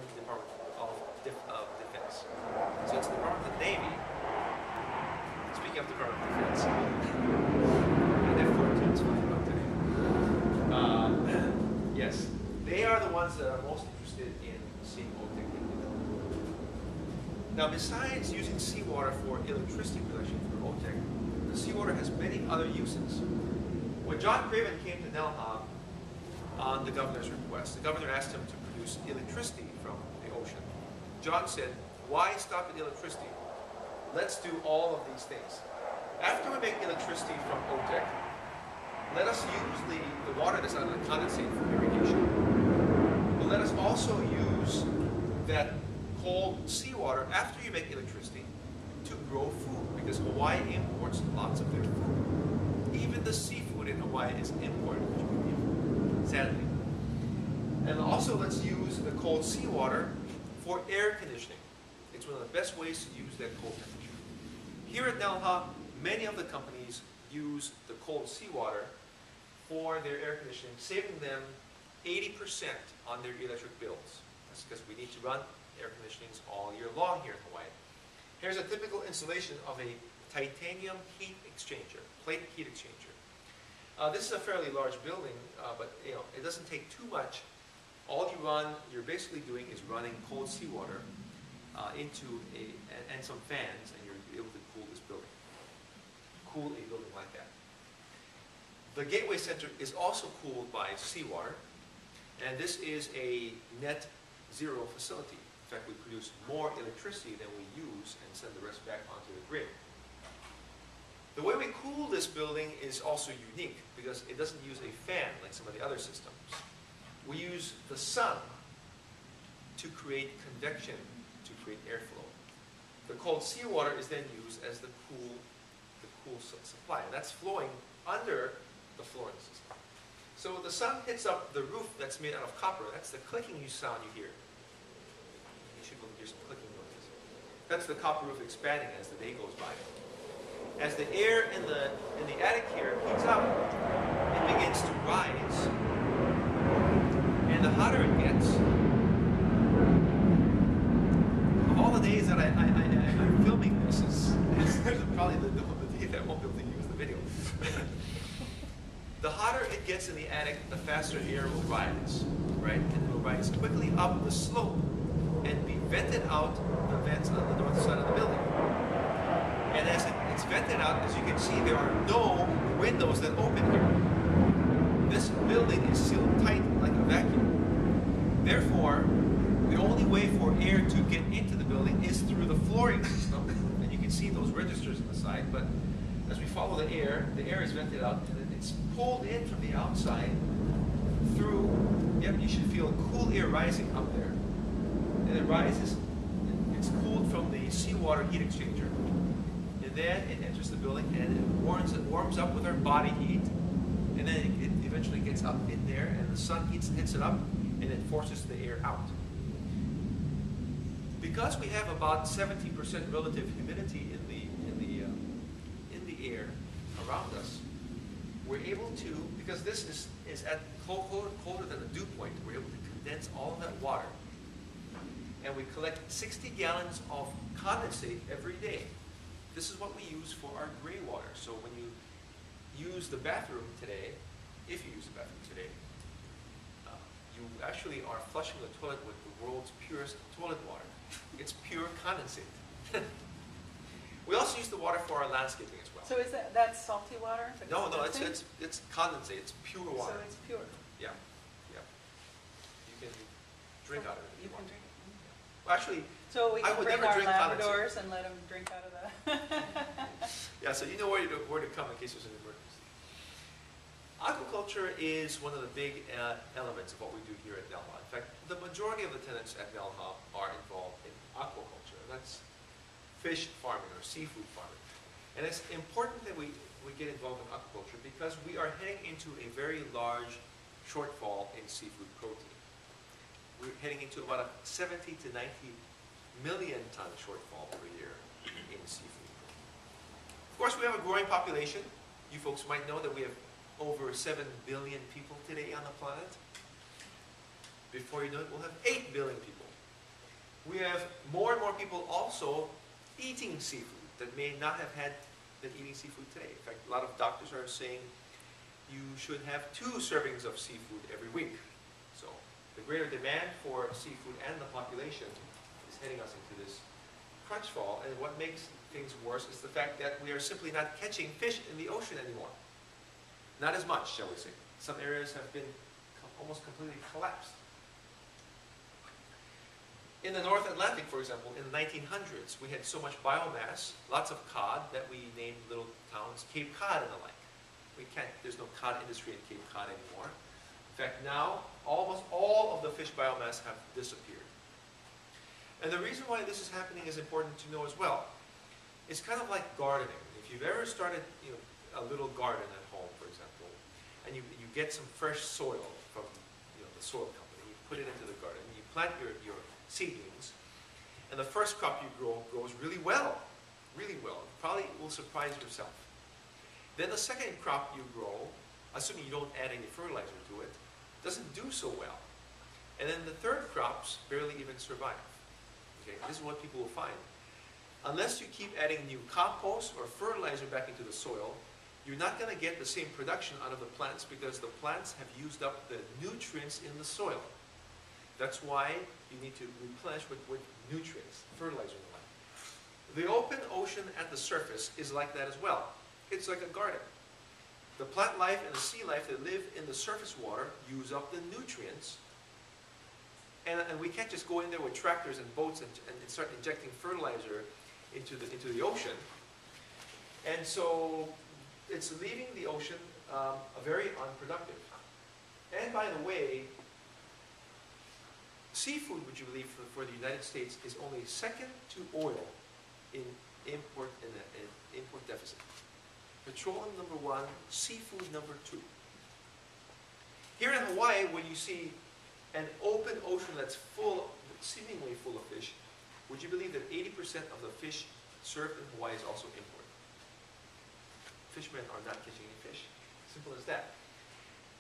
the Department of Defense. So it's the Department of the Navy. Speaking of Department of Defense, and F-14 is flying about today. Yes, they are the ones that are most interested in seeing OTEC in development. Now, besides using seawater for electricity production for OTEC, the seawater has many other uses. When John Craven came to NELHA on the governor's request, the governor asked him to produce electricity from the ocean. John said, why stop at electricity? Let's do all of these things. After we make electricity from OTEC, let us use the water that's out of the condensate for irrigation. But let us also use that cold seawater after you make electricity to grow food, because Hawaii imports lots of their food. Even the seafood in Hawaii is imported, sadly. And also let's use the cold seawater for air conditioning. It's one of the best ways to use that cold temperature. Here at NELHA, many of the companies use the cold seawater for their air conditioning, saving them 80% on their electric bills. That's because we need to run air conditionings all year long here in Hawaii. Here's a typical installation of a titanium heat exchanger, plate heat exchanger. This is a fairly large building, but it doesn't take too much. All you're basically doing is running cold seawater into and some fans, and you're able to cool this building. Cool a building like that. The Gateway Center is also cooled by seawater, and this is a net zero facility. In fact, we produce more electricity than we use and send the rest back onto the grid. The way we cool this building is also unique because it doesn't use a fan like some of the other systems. We use the sun to create convection, to create airflow. The cold seawater is then used as the cool supply, and that's flowing under the flooring system. So the sun hits up the roof that's made out of copper. That's the clicking sound you hear. You should hear some clicking noises. That's the copper roof expanding as the day goes by. As the air in the attic here heats up, it begins to rise. And the hotter it gets, of all the days that I'm filming this, there's probably the day that I won't be able to use the video. The hotter it gets in the attic, the faster air will rise, right? And it will rise quickly up the slope and be vented out the vents on the north side of the building. And as it's vented out, as you can see, there are no windows that open here. This building is sealed tight like a vacuum. Therefore, the only way for air to get into the building is through the flooring system. And you can see those registers on the side, but as we follow the air is vented out and then it's pulled in from the outside through, you should feel cool air rising up there. And it rises, it's cooled from the seawater heat exchanger. And then it enters the building and it warms up with our body heat. And then it eventually gets up in there and the sun hits it up and it forces the air out. Because we have about 70% relative humidity in the air around us, we're able to, because this is at colder than the dew point, we're able to condense all of that water. And we collect 60 gallons of condensate every day. This is what we use for our gray water. So when you use the bathroom today, if you use the bathroom today, you actually are flushing the toilet with the world's purest toilet water. It's pure condensate. We also use the water for our landscaping as well. So is that's salty water? No, it's condensate. It's pure water. So it's pure. Yeah, yeah. You can drink out of it if you want. Drink it. Yeah. Well, actually, so we I can would bring never our drink Labradors condensate. and let them drink out of the. Yeah, so you know where to come in case there's an emergency. Aquaculture is one of the big elements of what we do here at NELHA. In fact, the majority of the tenants at NELHA are involved in aquaculture. That's fish farming or seafood farming. And it's important that we get involved in aquaculture because we are heading into a very large shortfall in seafood protein. We're heading into about a 70 to 90 million ton shortfall per year in seafood protein. Of course, we have a growing population. You folks might know that we have over 7 billion people today on the planet. Before you know it, we'll have 8 billion people. We have more and more people also eating seafood that may not have been eating seafood today. In fact, a lot of doctors are saying you should have 2 servings of seafood every week. So the greater demand for seafood and the population is heading us into this crunch fall. And what makes things worse is the fact that we are simply not catching fish in the ocean anymore. Not as much, shall we say. Some areas have been almost completely collapsed. In the North Atlantic, for example, in the 1900s, we had so much biomass, lots of cod, that we named little towns Cape Cod and the like. There's no cod industry in Cape Cod anymore. In fact, now, almost all of the fish biomass have disappeared. And the reason why this is happening is important to know as well. It's kind of like gardening. If you've ever started a little garden at home, for example, and you get some fresh soil from the soil company, you put it into the garden, you plant your seedlings, and the first crop you grow grows really well, really well. Probably will surprise yourself. Then the second crop you grow, assuming you don't add any fertilizer to it, doesn't do so well. And then the third crops barely even survive. Okay, this is what people will find. Unless you keep adding new compost or fertilizer back into the soil, you're not going to get the same production out of the plants because the plants have used up the nutrients in the soil. That's why you need to replenish with nutrients, fertilizer and the like. The open ocean at the surface is like that as well. It's like a garden. The plant life and the sea life that live in the surface water use up the nutrients. And we can't just go in there with tractors and boats and start injecting fertilizer into the ocean. And so it's leaving the ocean very unproductive. And by the way, seafood, would you believe, for the United States is only second to oil in import deficit. Petroleum number 1, seafood number 2. Here in Hawaii, when you see an open ocean that's seemingly full of fish, would you believe that 80% of the fish served in Hawaii is also imported? Fishermen are not catching any fish. Simple as that.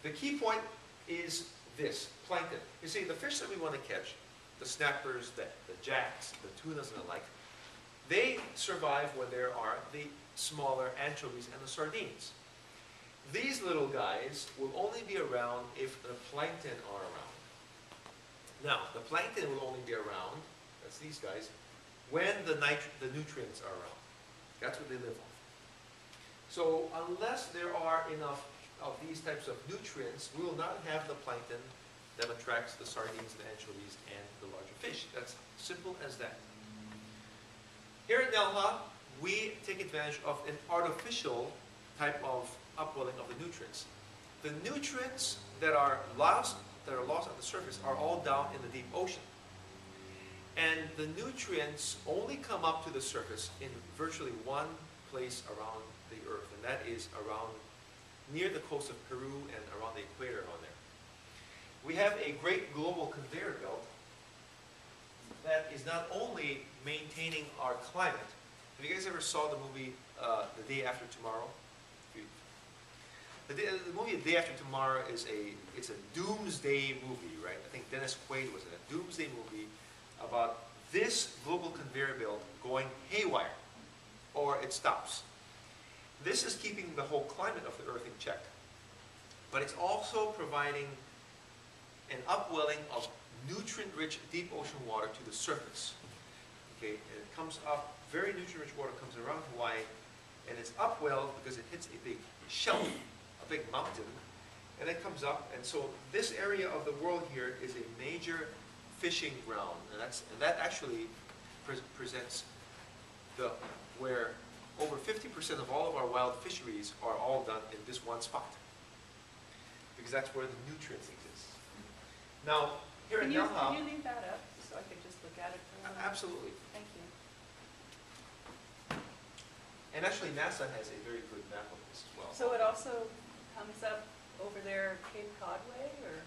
The key point is this, plankton. You see, the fish that we want to catch, the snappers, the jacks, the tunas and the like, they survive when there are the smaller anchovies and the sardines. These little guys will only be around if the plankton are around. Now, the plankton will only be around, that's these guys, when the nutrients are around. That's what they live on. So unless there are enough of these types of nutrients, we will not have the plankton that attracts the sardines, the anchovies, and the larger fish. That's simple as that. Here at NELHA, we take advantage of an artificial type of upwelling of the nutrients. The nutrients that are lost on the surface are all down in the deep ocean. And the nutrients only come up to the surface in virtually one place around the earth, and that is around near the coast of Peru and around the equator on there. We have a great global conveyor belt that is not only maintaining our climate. Have you guys ever saw the movie The Day After Tomorrow? The movie The Day After Tomorrow is it's a doomsday movie, right? I think Dennis Quaid was in a doomsday movie about this global conveyor belt going haywire, or it stops. This is keeping the whole climate of the Earth in check. But it's also providing an upwelling of nutrient-rich deep ocean water to the surface. Okay, and it comes up, very nutrient-rich water comes around Hawaii, and it's upwelled because it hits a big shelf, a big mountain, and it comes up. And so this area of the world here is a major fishing ground, and that actually presents where over 50% of all of our wild fisheries are all done in this one spot, because that's where the nutrients exist. Now, here in NELHA... Can you leave that up so I could just look at it for a minute? Absolutely. Thank you. And actually, NASA has a very good map of this as well. So it also comes up over there Cape Cod way, or?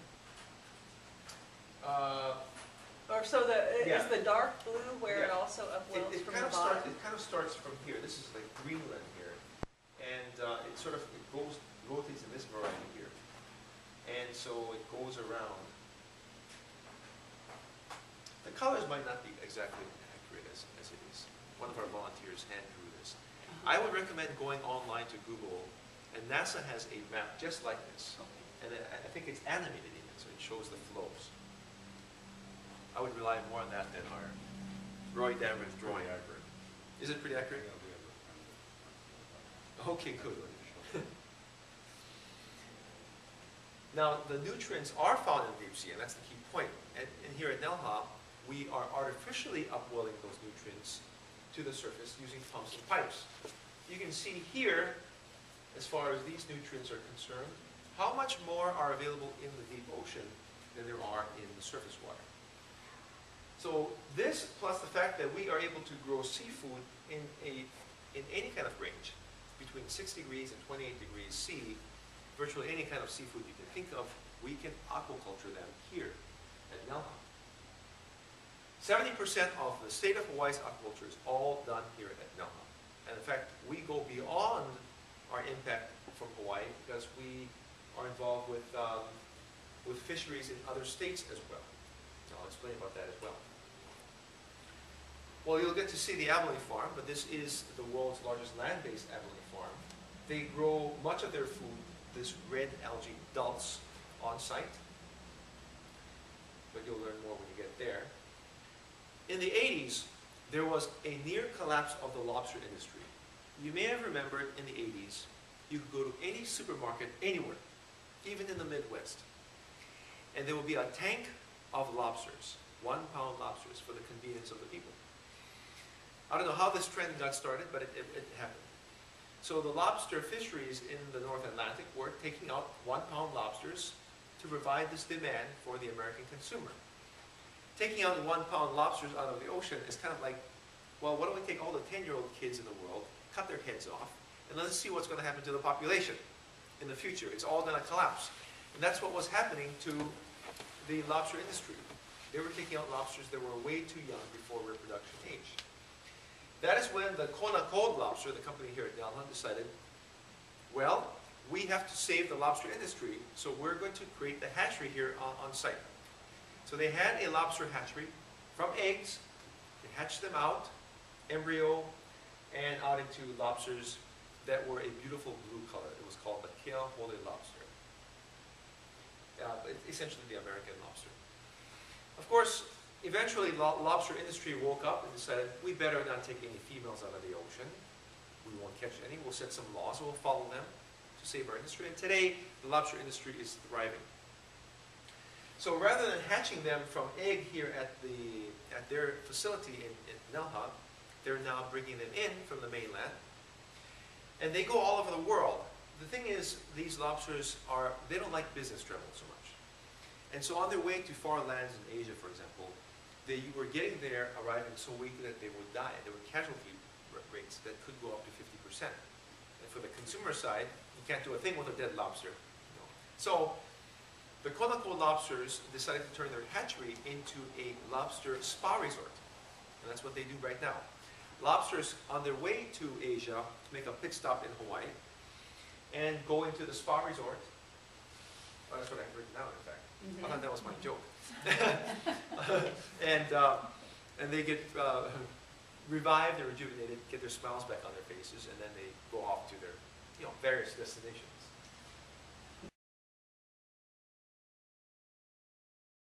Or so yeah. Is the dark blue where it Yeah. also upwells It from kind the of bottom? it kind of starts from here. This is like Greenland here, and it rotates in this variety here, and so it goes around. The colors might not be exactly accurate as it is. One of our volunteers hand drew this. I would recommend going online to Google, and NASA has a map just like this. And I think it's animated even, so it shows the flows. I would rely more on that than our Roy Danvers drawing. Is it pretty accurate? Okay, good. Now, the nutrients are found in the deep sea, and that's the key point. And here at NELHA, we are artificially upwelling those nutrients to the surface using pumps and pipes. You can see here, as far as these nutrients are concerned, how much more are available in the deep ocean than there are in the surface water. So this, plus the fact that we are able to grow seafood in any kind of range, between 6 degrees and 28 degrees C, virtually any kind of seafood you can think of, we can aquaculture them here at NELHA. 70% of the state of Hawaii's aquaculture is all done here at NELHA. And in fact, we go beyond our impact from Hawaii because we are involved with fisheries in other states as well. I'll explain about that as well. Well, you'll get to see the abalone farm, but this is the world's largest land-based abalone farm. They grow much of their food, this red algae dulse, on site. But you'll learn more when you get there. In the 80s, there was a near collapse of the lobster industry. You may have remembered in the 80s, you could go to any supermarket anywhere, even in the Midwest, and there would be a tank of lobsters, 1 pound lobsters, for the convenience of the people. I don't know how this trend got started, but it happened. So the lobster fisheries in the North Atlantic were taking out 1 pound lobsters to provide this demand for the American consumer. Taking out 1 pound lobsters out of the ocean is kind of like, well, why don't we take all the 10-year-old kids in the world, cut their heads off, and let's see what's going to happen to the population in the future. It's all going to collapse. And that's what was happening to the lobster industry. They were taking out lobsters that were way too young before reproduction age. That is when the Kona Coast lobster, the company here at NELHA, decided, well, we have to save the lobster industry, so we're going to create the hatchery here on site. So they had a lobster hatchery from eggs. They hatched them out, embryo, and out into lobsters that were a beautiful blue color. It was called the Keahole lobster. Essentially the American lobster. Of course, eventually the lobster industry woke up and decided, we better not take any females out of the ocean. We won't catch any. We'll set some laws and we'll follow them to save our industry. And today, the lobster industry is thriving. So rather than hatching them from egg here at their facility in NELHA, they're now bringing them in from the mainland. And they go all over the world. The thing is, these lobsters they don't like business travel so much. And so on their way to far lands in Asia, for example, they were getting there, arriving so weak that they would die. There were casualty rates that could go up to 50%. And for the consumer side, you can't do a thing with a dead lobster. You know. So the Kona Coast lobsters decided to turn their hatchery into a lobster spa resort. And that's what they do right now. Lobsters on their way to Asia to make a pit stop in Hawaii and go into the spa resort. Oh, that's what I've written down, in fact. I thought that was my joke. And they get revived, they're rejuvenated, get their smiles back on their faces, and then they go off to their various destinations.